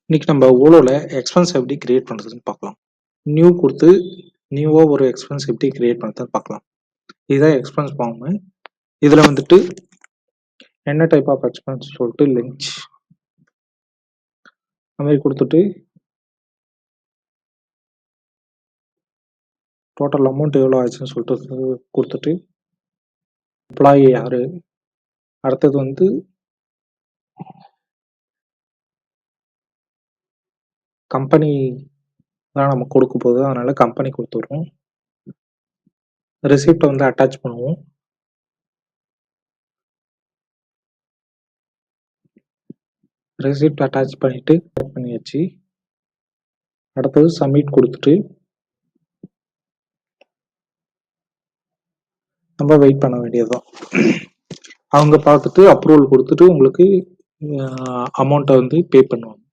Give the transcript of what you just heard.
இன்னைக்கு நம்ம ஓலோல எக்ஸ்பென்ஸ் எப்படி கிரியேட் பண்ணுறதுன்னு பார்க்கலாம். நியூ கொடுத்து நியூவாக ஒரு எக்ஸ்பென்ஸ் எப்படி கிரியேட் பண்ணுறதுன்னு பார்க்கலாம். இதுதான் எக்ஸ்பென்ஸ் ஃபார்மு. இதில் வந்துட்டு என்ன டைப் ஆஃப் எக்ஸ்பென்ஸ் சொல்லிட்டு லிங்க்ஸ் அந்த மாதிரி கொடுத்துட்டு டோட்டல் அமௌண்ட் எவ்வளோ ஆச்சுன்னு சொல்லிட்டு கொடுத்துட்டு எம்ப்ளாயி யார், அடுத்தது வந்து கம்பெனி தான் நம்ம கொடுக்க போகுது, அதனால கம்பெனி கொடுத்துட்றோம். ரெசிப்டை வந்து அட்டாச் பண்ணுவோம். ரெசிப்ட் அட்டாச் பண்ணிட்டு கட் பண்ணியாச்சு. அடுத்தது சப்மிட் கொடுத்துட்டு நம்ம வெயிட் பண்ண வேண்டியதுதான். அவங்க பார்த்துட்டு அப்ரூவல் கொடுத்துட்டு உங்களுக்கு அமௌண்ட்டை வந்து பே பண்ணுவாங்க.